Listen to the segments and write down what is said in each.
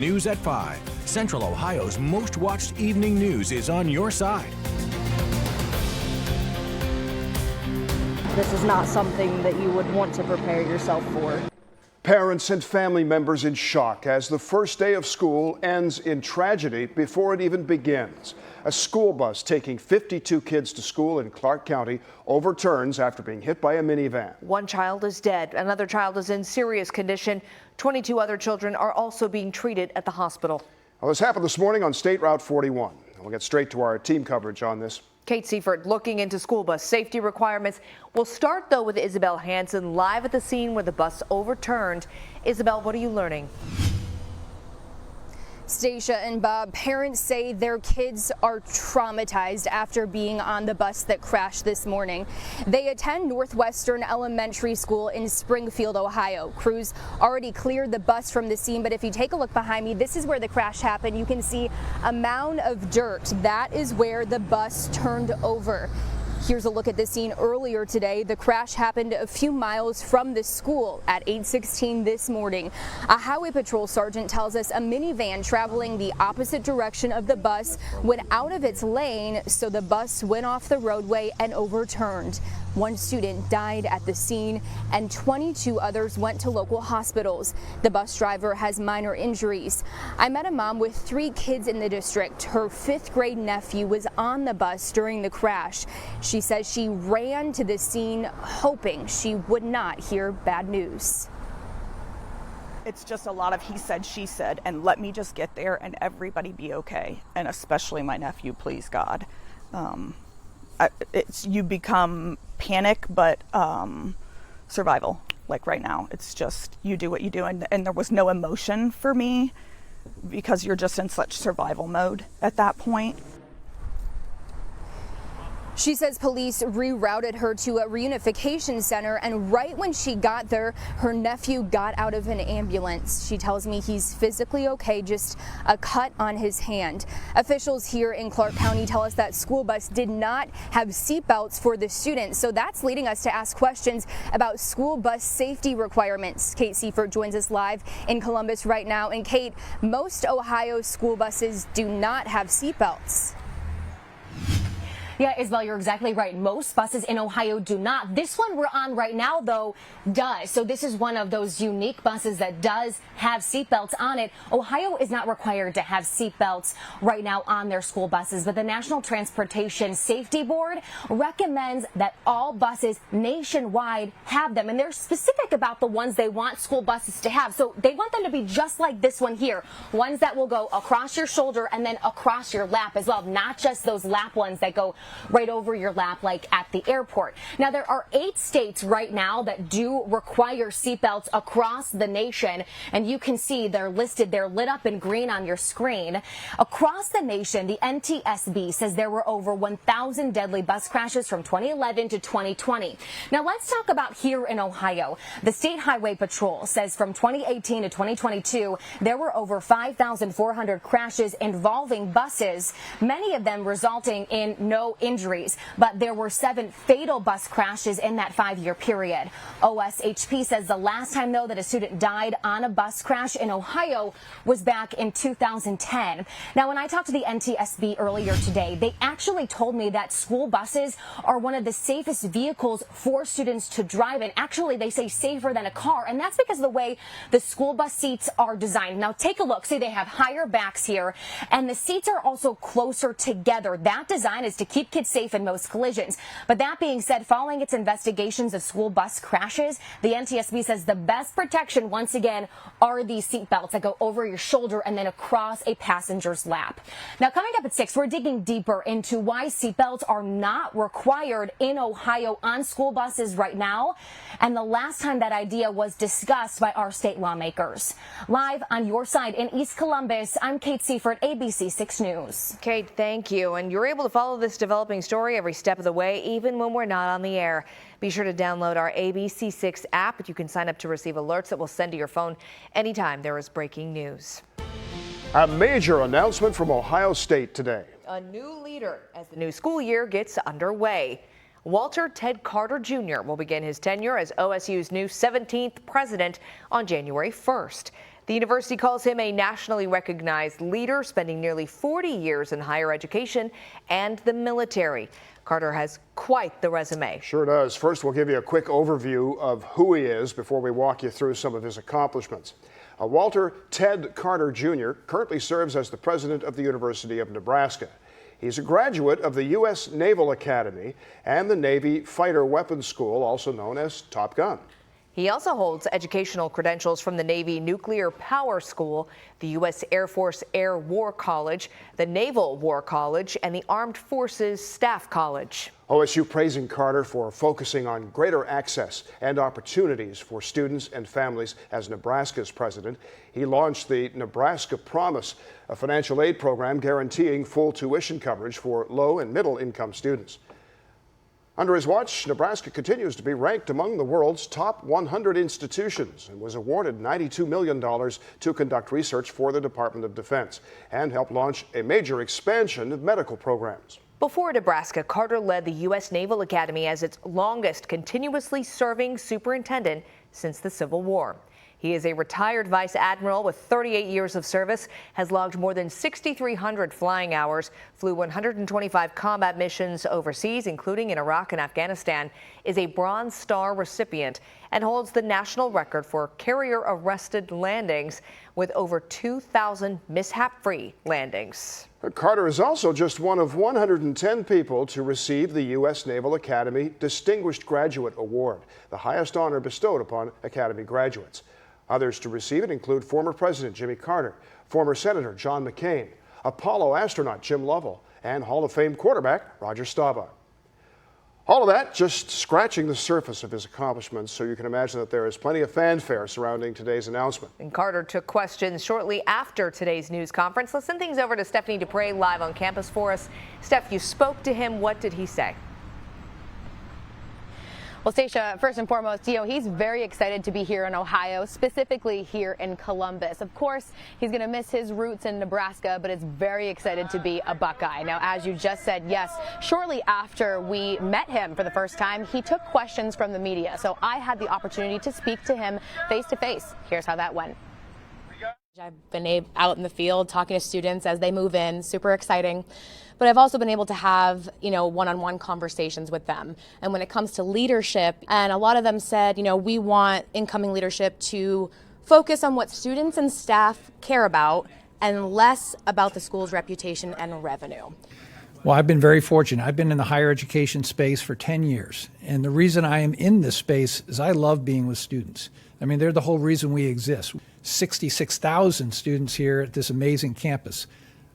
News at 5. Central Ohio's most watched evening news is on your side. This is not something that you would want to prepare yourself for. Parents and family members in shock as the first day of school ends in tragedy before it even begins. A school bus taking 52 kids to school in Clark County overturns after being hit by a minivan. One child is dead. Another child is in serious condition. 22 other children are also being treated at the hospital. Well, this happened this morning on State Route 41. We'll get straight to our team coverage on this. Kate Seifert looking into school bus safety requirements. We'll start, though, with Isabel Hansen live at the scene where the bus overturned. Isabel, what are you learning? Stacia and Bob, parents say their kids are traumatized after being on the bus that crashed this morning. They attend Northwestern Elementary School in Springfield, Ohio. Crews already cleared the bus from the scene, but if you take a look behind me, this is where the crash happened. You can see a mound of dirt. That is where the bus turned over. Here's a look at the scene earlier today. The crash happened a few miles from the school at 8:16 this morning. A highway patrol sergeant tells us a minivan traveling the opposite direction of the bus went out of its lane, so the bus went off the roadway and overturned. One student died at the scene and 22 others went to local hospitals. The bus driver has minor injuries. I met a mom with 3 kids in the district. Her 5th grade nephew was on the bus during the crash. She says she ran to the scene hoping she would not hear bad news. It's just a lot of he said, she said, and let me just get there and everybody be okay. And especially my nephew, please God. You become panic, but survival. Like right now, it's just you do what you do, and there was no emotion for me because you're just in such survival mode at that point. She says police rerouted her to a reunification center, and right when she got there, her nephew got out of an ambulance. She tells me he's physically okay, just a cut on his hand. Officials here in Clark County tell us that school bus did not have seatbelts for the students, so that's leading us to ask questions about school bus safety requirements. Kate Seifert joins us live in Columbus right now. And Kate, most Ohio school buses do not have seatbelts. Yeah, Isabel, you're exactly right. Most buses in Ohio do not. This one we're on right now, though, does. So this is one of those unique buses that does have seatbelts on it. Ohio is not required to have seatbelts right now on their school buses, but the National Transportation Safety Board recommends that all buses nationwide have them. And they're specific about the ones they want school buses to have. So they want them to be just like this one here, ones that will go across your shoulder and then across your lap as well, not just those lap ones that go right over your lap like at the airport. Now, there are 8 states right now that do require seatbelts across the nation, and you can see they're listed. They're lit up in green on your screen. Across the nation, the NTSB says there were over 1,000 deadly bus crashes from 2011 to 2020. Now, let's talk about here in Ohio. The State Highway Patrol says from 2018 to 2022, there were over 5,400 crashes involving buses, many of them resulting in no injuries, but there were 7 fatal bus crashes in that 5-year period. OSHP says the last time, though, that a student died on a bus crash in Ohio was back in 2010. Now, when I talked to the NTSB earlier today, they actually told me that school buses are one of the safest vehicles for students to drive in. Actually, they say safer than a car, and that's because of the way the school bus seats are designed. Now, take a look. See, they have higher backs here, and the seats are also closer together. That design is to keep kids safe in most collisions. But that being said, following its investigations of school bus crashes, the NTSB says the best protection, once again, are these seat belts that go over your shoulder and then across a passenger's lap. Now, coming up at 6, we're digging deeper into why seat belts are not required in Ohio on school buses right now, and the last time that idea was discussed by our state lawmakers. Live on your side in East Columbus, I'm Kate Seifert, ABC 6 News. Kate, thank you. And you're able to follow this developing story every step of the way, even when we're not on the air. Be sure to download our ABC6 app. You can sign up to receive alerts that will send to your phone anytime there is breaking news. A major announcement from Ohio State today. A new leader as the new school year gets underway. Walter Ted Carter Jr. will begin his tenure as OSU's new 17th president on January 1st. The university calls him a nationally recognized leader, spending nearly 40 years in higher education and the military. Carter has quite the resume. Sure does. First, we'll give you a quick overview of who he is before we walk you through some of his accomplishments. Walter Ted Carter Jr. currently serves as the president of the University of Nebraska. He's a graduate of the U.S. Naval Academy and the Navy Fighter Weapons School, also known as Top Gun. He also holds educational credentials from the Navy Nuclear Power School, the U.S. Air Force Air War College, the Naval War College, and the Armed Forces Staff College. OSU praising Carter for focusing on greater access and opportunities for students and families as Nebraska's president. He launched the Nebraska Promise, a financial aid program guaranteeing full tuition coverage for low and middle income students. Under his watch, Nebraska continues to be ranked among the world's top 100 institutions and was awarded $92 million to conduct research for the Department of Defense and help launch a major expansion of medical programs. Before Nebraska, Carter led the U.S. Naval Academy as its longest continuously serving superintendent since the Civil War. He is a retired vice admiral with 38 years of service, has logged more than 6,300 flying hours, flew 125 combat missions overseas, including in Iraq and Afghanistan, is a Bronze Star recipient, and holds the national record for carrier-arrested landings with over 2,000 mishap-free landings. Carter is also just one of 110 people to receive the U.S. Naval Academy Distinguished Graduate Award, the highest honor bestowed upon Academy graduates. Others to receive it include former President Jimmy Carter, former Senator John McCain, Apollo astronaut Jim Lovell, and Hall of Fame quarterback Roger Staubach. All of that just scratching the surface of his accomplishments, so you can imagine that there is plenty of fanfare surrounding today's announcement. And Carter took questions shortly after today's news conference. Let's send things over to Stephanie Dupre live on campus for us. Steph, you spoke to him. What did he say? Well, Stacia, first and foremost, he's very excited to be here in Ohio, specifically here in Columbus. Of course, he's going to miss his roots in Nebraska, but is very excited to be a Buckeye. Now, as you just said, yes, shortly after we met him for the first time, he took questions from the media. So I had the opportunity to speak to him face to face. Here's how that went. I've been out in the field talking to students as they move in, super exciting. But I've also been able to have, one-on-one conversations with them. And when it comes to leadership, and a lot of them said, we want incoming leadership to focus on what students and staff care about and less about the school's reputation and revenue. Well, I've been very fortunate. I've been in the higher education space for 10 years. And the reason I am in this space is I love being with students. I mean, they're the whole reason we exist. 66,000 students here at this amazing campus.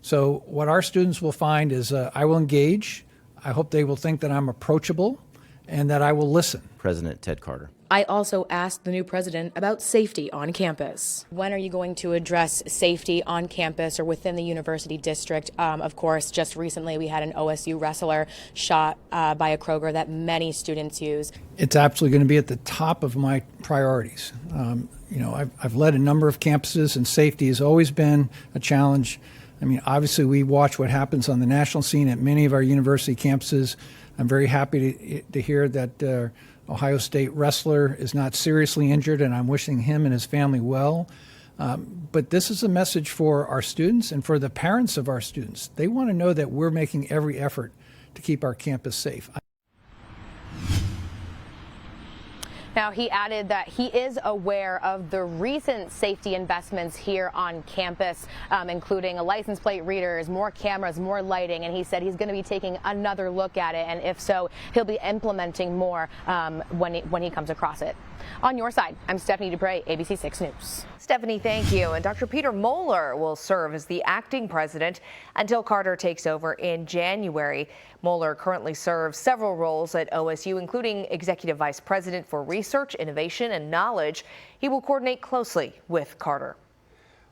So what our students will find is I will engage. I hope they will think that I'm approachable and that I will listen. President Ted Carter. I also asked the new president about safety on campus. When are you going to address safety on campus or within the university district? Of course, just recently we had an OSU wrestler shot by a Kroger that many students use. It's absolutely going to be at the top of my priorities. I've led a number of campuses, and safety has always been a challenge. I mean, obviously, we watch what happens on the national scene at many of our university campuses. I'm very happy to hear that Ohio State wrestler is not seriously injured, and I'm wishing him and his family well. But this is a message for our students and for the parents of our students. They want to know that we're making every effort to keep our campus safe. Now, he added that he is aware of the recent safety investments here on campus, including a license plate readers, more cameras, more lighting, and he said he's going to be taking another look at it, and if so, he'll be implementing more when he comes across it. On your side, I'm Stephanie Dupre, ABC 6 News. Stephanie, thank you. And Dr. Peter Moeller will serve as the acting president until Carter takes over in January. Moeller currently serves several roles at OSU, including executive vice president for research, innovation, and knowledge. He will coordinate closely with Carter.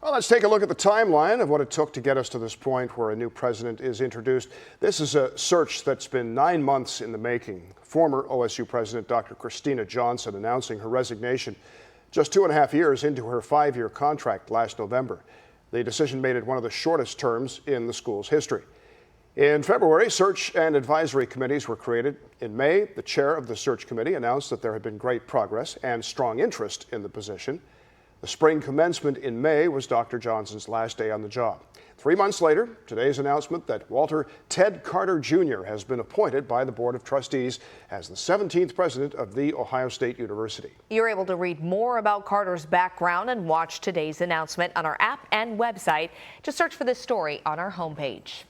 Well, let's take a look at the timeline of what it took to get us to this point where a new president is introduced. This is a search that's been 9 months in the making. Former OSU President Dr. Christina Johnson announcing her resignation just 2.5 years into her 5-year contract last November. The decision made it one of the shortest terms in the school's history. In February, search and advisory committees were created. In May, the chair of the search committee announced that there had been great progress and strong interest in the position. The spring commencement in May was Dr. Johnson's last day on the job. 3 months later, today's announcement that Walter Ted Carter Jr. has been appointed by the Board of Trustees as the 17th president of The Ohio State University. You're able to read more about Carter's background and watch today's announcement on our app and website. Just search for this story on our homepage.